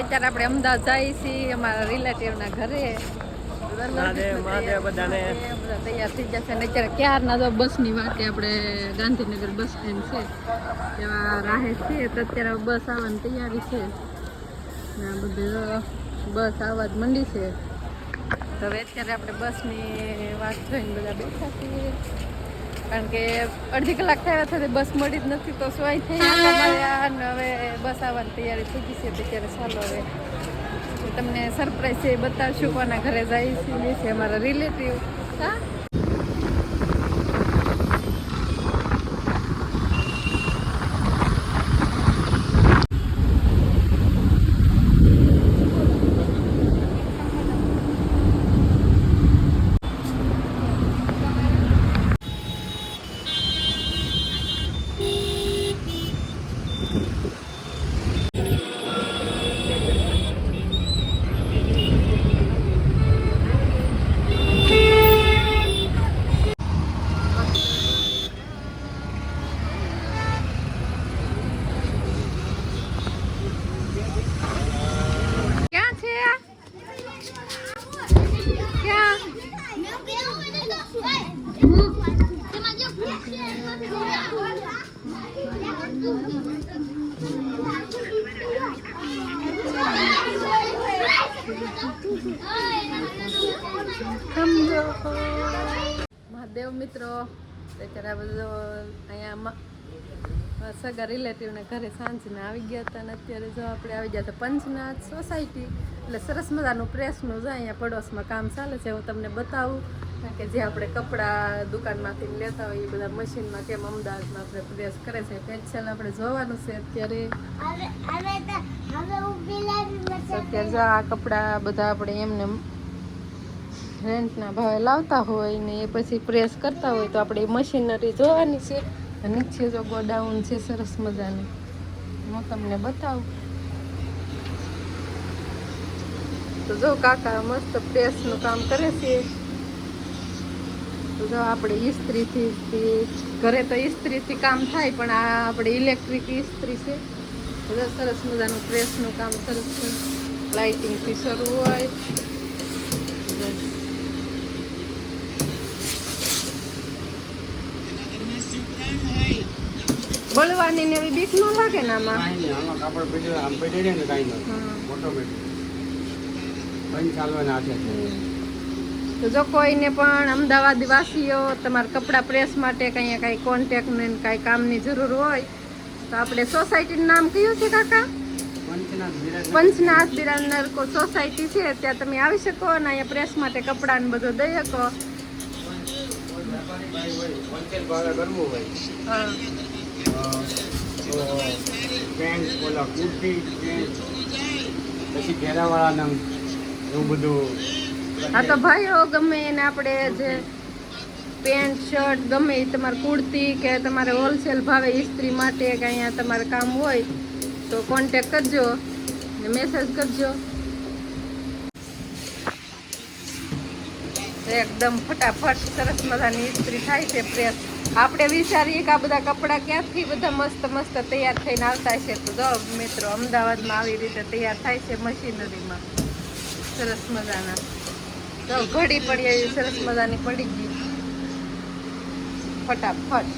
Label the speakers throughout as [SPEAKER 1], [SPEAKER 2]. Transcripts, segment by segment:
[SPEAKER 1] અત્યારે આપણે અમદાવાદ જઈએ છીએ અમારા રિલેટિવના ઘરે. બધા તૈયાર થઈ જશે ને અત્યારે ક્યારના તો બસની વાટે આપણે ગાંધીનગર બસ સ્ટેન્ડ છે એવા રાહે છે તો અત્યારે બસ આવવાની તૈયારી છે. આ બધું બસ આવવા જ મંડી છે. તો હવે અત્યારે આપણે બસની વાત જોઈને બધા બેઠા છીએ કારણ કે અડધી કલાક થયા છે બસ મળી જ નથી તો સોય થઈ મળ્યા અને હવે બસ આવવાની તૈયારી થઈ ગઈ છે. તો ત્યારે ચાલો હવે તમને સરપ્રાઈઝ છે એ બતાવશું કોના ઘરે જાય છે અમારા રિલેટિવ. હા મહાદેવ મિત્રો અત્યારે બધો અહીંયા સગા રિલેટિવને ઘરે સાંજના આવી ગયા હતા અને અત્યારે જો આપણે આવી ગયા હતા પંચનાથ સોસાયટી એટલે સરસ મજાનું પ્રેસનું જ અહીંયા પડોશમાં કામ ચાલે છે. હું તમને બતાવું કારણ કે જે આપણે કપડાં દુકાનમાંથી લેતા હોય એ બધા મશીનમાં કેમ અમદાવાદમાં આપણે પ્રેસ કરે છે પેન્સિલ આપણે જોવાનું છે અત્યારે. અત્યારે જો આ કપડાં બધા આપણે એમને રેન્ટના ભાવે લાવતા હોય ને એ પછી પ્રેસ કરતા હોય તો આપણે મશીનરી જોવાની છે. નીચે જો ગોડાઉન છે સરસ મજાની હું તમને બતાવું. તો જો કાકા મસ્ત પ્રેસનું કામ કરે છે. તો જો આપણે ઇસ્ત્રીથી ઘરે તો ઇસ્ત્રીથી કામ થાય પણ આ આપણે ઇલેક્ટ્રિક ઇસ્ત્રી છે. તો સરસ મજાનું પ્રેસનું કામ સરસ છે. લાઇટિંગથી શરૂ હોય બળવાની ને એવી બીક ન લાગે ને આમાં. તો જો કોઈને પણ અમદાવાદ વાસીઓ તમારા કપડા પ્રેસ માટે કઈ કોન્ટેક્ટ ને કઈ કામની જરૂર હોય તો આપણે સોસાયટીનું નામ કયું છે કાકા? પંચનાથ બિરાજનગર સોસાયટી છે ત્યાં તમે આવી શકો અને અહીંયા પ્રેસ માટે કપડા ને બધું દઈ શકો.
[SPEAKER 2] પછી ઘેરાવાળા એવું બધું.
[SPEAKER 1] હા તો ભાઈઓ ગમે એને આપણે જે પેન્ટ શર્ટ ગમે એ તમારે કુર્તી કે તમારે હોલસેલ ભાવે ઇસ્ત્રી માટે કે અહીંયા તમારે કામ હોય તો કોન્ટેક કરજો ને મેસેજ કરજો. એકદમ ફટાફટ સરસ મજાની ઇસ્ત્રી થાય છે પ્રેસ. આપણે વિચારીએ કે આ બધા કપડાં ક્યાંથી બધા મસ્ત મસ્ત તૈયાર થઈને આવતા છે તો જો મિત્રો અમદાવાદમાં આવી રીતે તૈયાર થાય છે મશીનરીમાં સરસ મજાના. તો ઘડી પડી એવી સરસ મજાની પડી ગઈ ફટાફટ.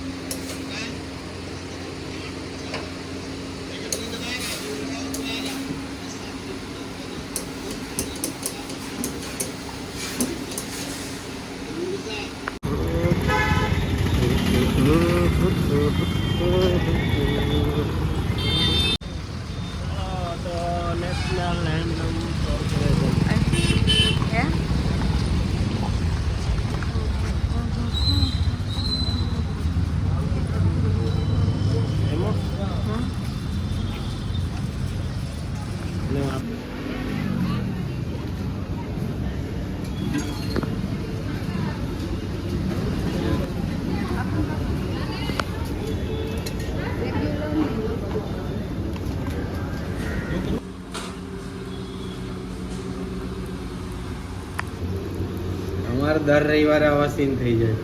[SPEAKER 2] અમારે દર રવિવારે આવા સીન થઈ જાય.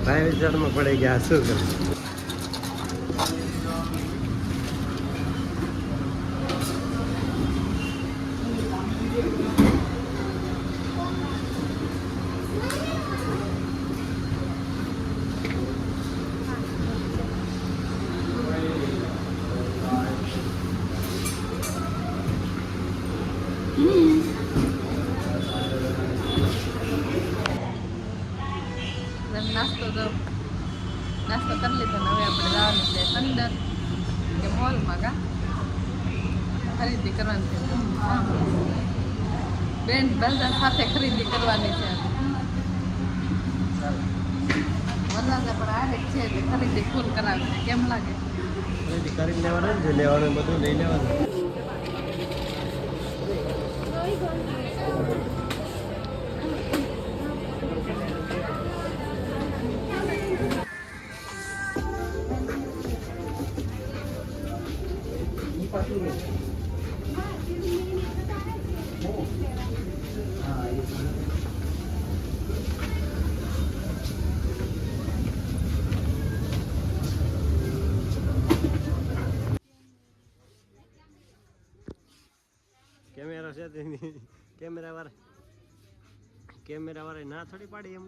[SPEAKER 2] ભાઈ વિચારમાં પડી ગયા શું કરું.
[SPEAKER 1] નાસ્તો કરી લીધો ને હવે આપણે જવાનું છે અંદર કે મોલમાં કા ખરીદી કરવાની છે. બેન બધા સાથે ખરીદી કરવાની છે. વરરાજા પણ આવે છે એટલે ખરીદી ફૂલ કરાવશે. કેમ લાગે?
[SPEAKER 2] ખરીદી કરી લેવાનું ને જે લેવાનું બધું લઈ લેવાનું. કેમેરા છે તેની કેમેરા વાળા ના થોડી પાડી એમ.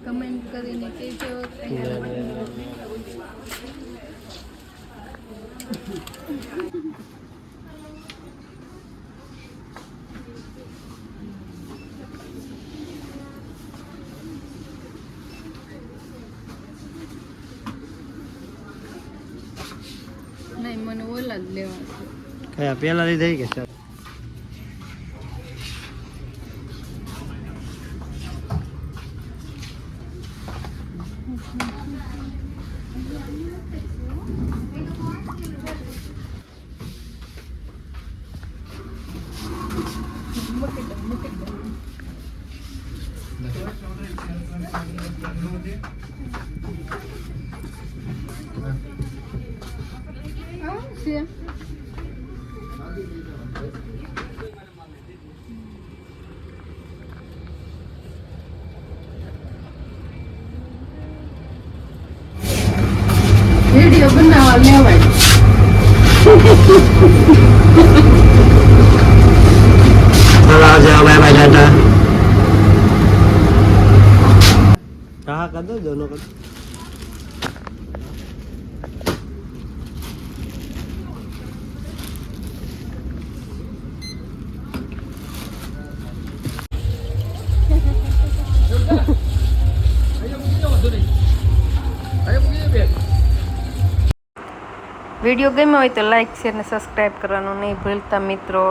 [SPEAKER 1] કમેન્ટ કરીને કહેજો. નહીં મને ઓલા જ લેવા છે.
[SPEAKER 2] કયા પેલા લીધા કે ચાલ
[SPEAKER 1] છે. વિડીયો બનાવવા લેવાય.
[SPEAKER 2] हाँ कर दो दोनों कर
[SPEAKER 1] વિડીયો ગમ્યો હોય તો લાઈક શેર ને સબસ્ક્રાઈબ કરવાનું નહીં ભૂલતા મિત્રો.